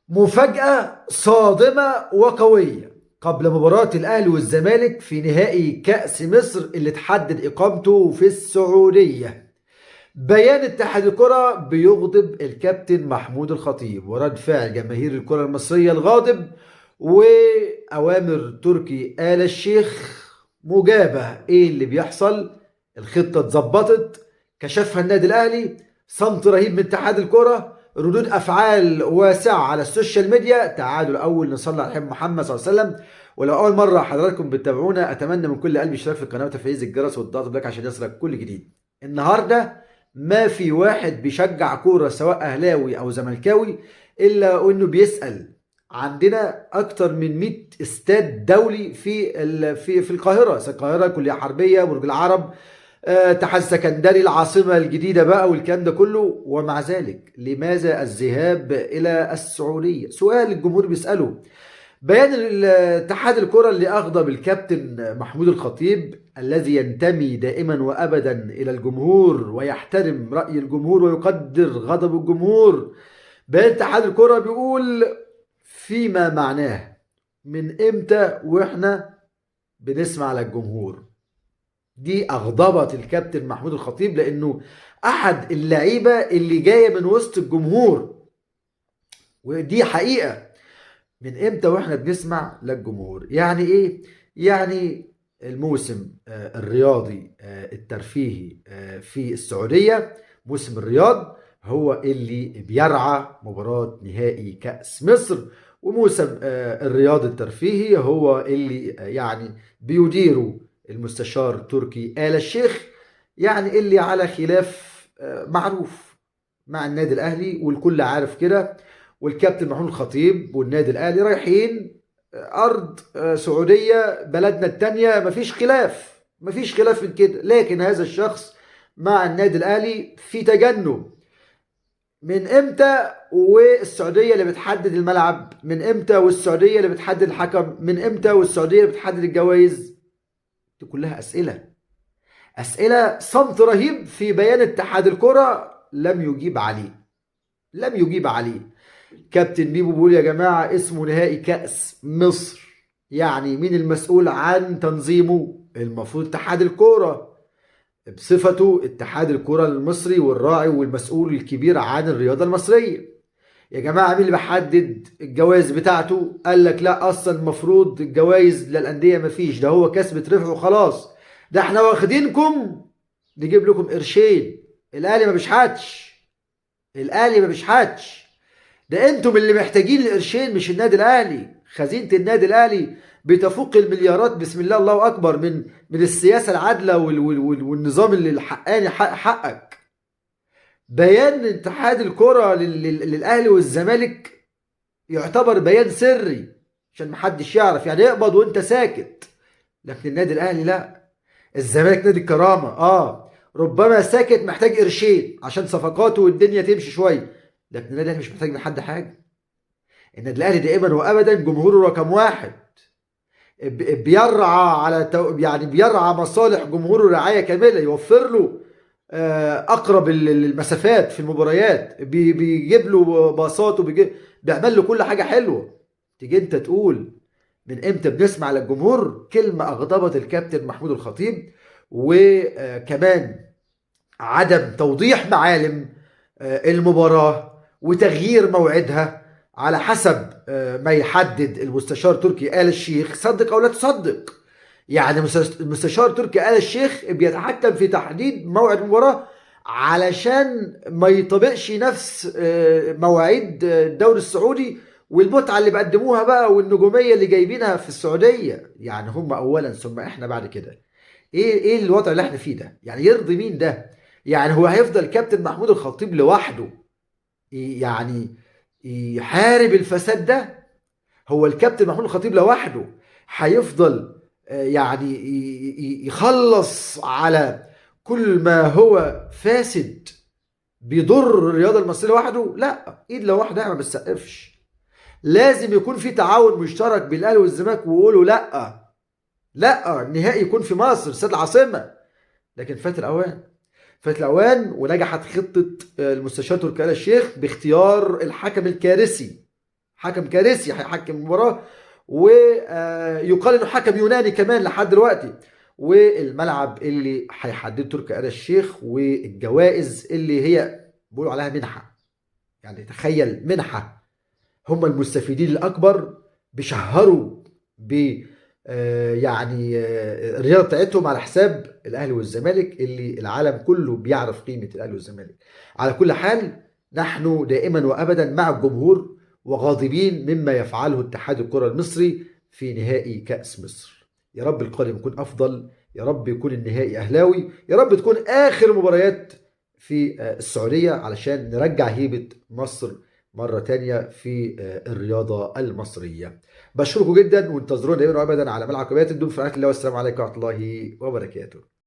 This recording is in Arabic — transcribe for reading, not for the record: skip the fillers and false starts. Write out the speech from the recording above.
مفاجأة صادمة وقوية قبل مباراة الأهلي والزمالك في نهائي كأس مصر اللي تحدد إقامته في السعودية. بيان اتحاد الكرة بيغضب الكابتن محمود الخطيب، ورد فعل جماهير الكرة المصرية الغاضب، وأوامر تركي آل الشيخ مجابة. إيه اللي بيحصل؟ الخطة اتظبطت، كشفها النادي الأهلي، صمت رهيب من اتحاد الكرة، ردود أفعال واسعة على السوشيال ميديا. تعالوا الأول نصلي على الحبيب محمد صلى الله عليه وسلم. ولو أول مرة حضراتكم بتتابعونا، أتمنى من كل قلبي الاشتراك في القناة وتفعيل الجرس والضغط بلاك عشان يصلك كل جديد. النهارده ما في واحد بيشجع كورة سواء أهلاوي أو زملكاوي إلا وإنه بيسأل. عندنا أكتر من 100 استاد دولي في القاهرة كلية حربية، برج العرب، اتحاد سكندري، العاصمة الجديدة بقى، والكلام ده كله. ومع ذلك لماذا الذهاب إلى السعودية؟ سؤال الجمهور بيسأله. بيان اتحاد الكرة اللي أغضب الكابتن محمود الخطيب الذي ينتمي دائما وأبدا إلى الجمهور ويحترم رأي الجمهور ويقدر غضب الجمهور. بيان اتحاد الكرة بيقول فيما معناه: من إمتى وإحنا بنسمع على الجمهور؟ دي أغضبت الكابتن محمود الخطيب لأنه أحد اللعيبة اللي جاية من وسط الجمهور، ودي حقيقة. من امتى واحنا بنسمع للجمهور؟ يعني ايه؟ يعني الموسم الرياضي الترفيهي في السعودية، موسم الرياض هو اللي بيرعى مباراة نهائي كأس مصر، وموسم الرياض الترفيهي هو اللي يعني بيديره المستشار تركي آل الشيخ، يعني اللي على خلاف معروف مع النادي الأهلي والكل عارف كده. والكابتن محمود الخطيب والنادي الاهلي رايحين ارض سعوديه، بلدنا التانية، مفيش خلاف من كده. لكن هذا الشخص مع النادي الاهلي في تجنب. من امتى والسعوديه اللي بتحدد الملعب؟ من امتى والسعوديه اللي بتحدد الحكم؟ من امتى والسعوديه اللي بتحدد الجوائز؟ دي كلها اسئله صمت رهيب في بيان اتحاد الكره لم يجيب عليه. كابتن بيبو بيقول يا جماعة اسمه نهائي كأس مصر، يعني مين المسؤول عن تنظيمه؟ المفروض اتحاد الكورة بصفته اتحاد الكورة المصري والراعي والمسؤول الكبير عن الرياضة المصرية. يا جماعة مين اللي بيحدد الجوائز بتاعته؟ قال لك لا، اصلا المفروض الجوائز للأندية مفيش، ده هو كسب ربح وخلاص، ده احنا واخدينكم نجيب لكم قرشين. الاهلي ما بيشحتش. ده انتم اللي محتاجين القرشين مش النادي الاهلي. خزينه النادي الاهلي بتفوق المليارات، بسم الله الله اكبر، من السياسه العادله والنظام اللي الحقاني حقك. بيان اتحاد الكره للاهلي والزمالك يعتبر بيان سري عشان محدش يعرف، يعني يقبض وانت ساكت. لكن النادي الاهلي لا. الزمالك نادي الكرامه، ربما ساكت محتاج قرشين عشان صفقاته والدنيا تمشي شويه. لكن النادي الاهلي مش محتاج من حد حاجه. النادي الاهلي دائما وابدا جمهوره رقم واحد، بيرعى يعني بيرعى مصالح جمهوره رعايه كامله، يوفر له اقرب المسافات في المباريات، بيجيب له باصات بيعمل له كل حاجه حلوه. تيجي انت تقول من امتى بنسمع للجمهور؟ كلمه اغضبت الكابتن محمود الخطيب. وكمان عدم توضيح معالم المباراه وتغيير موعدها على حسب ما يحدد المستشار تركي آل الشيخ، صدق او لا تصدق. يعني المستشار تركي آل الشيخ بيتحكم في تحديد موعد المباراة علشان ما يطبقش نفس مواعيد الدوري السعودي والمتعة اللي بيقدموها بقى والنجومية اللي جايبينها في السعودية. يعني هم اولا ثم احنا بعد كده. ايه الوضع اللي احنا فيه ده؟ يعني يرضي مين ده؟ يعني هو هيفضل كابتن محمود الخطيب لوحده يعني يحارب الفساد ده؟ هو الكابتن محمود الخطيب لوحده هيفضل يعني يخلص على كل ما هو فاسد بيضر الرياضه المصريه لوحده؟ لا، ايد لوحدها ما بتسقفش. لازم يكون في تعاون مشترك بين الاهلي والزمالك، ويقولوا لا النهائي يكون في مصر استاد العاصمه. لكن فات الاوان ونجحت خطه المستشار تركي آل الشيخ باختيار الحكم الكارثي حكم كارثي هيحكم المباراه، ويقال انه حكم يوناني كمان لحد دلوقتي. والملعب اللي هيحدده تركي آل الشيخ، والجوائز اللي هي بيقولوا عليها منحه، يعني تخيل منحه، هم المستفيدين الاكبر، بيشهروا ب يعني الرياضه بتاعتهم على حساب الاهلي والزمالك، اللي العالم كله بيعرف قيمه الاهلي والزمالك. على كل حال، نحن دائما وابدا مع الجمهور، وغاضبين مما يفعله اتحاد الكره المصري في نهائي كاس مصر. يا رب القادم يكون افضل، يا رب يكون النهائي اهلاوي، يا رب تكون اخر مباريات في السعوديه، علشان نرجع هيبه مصر مرة تانية في الرياضة المصرية. بشكركم جدا، وانتظرونا دائما وابدا على ملعب كباتن دون في رعاية الله، والسلام عليكم ورحمة الله وبركاته.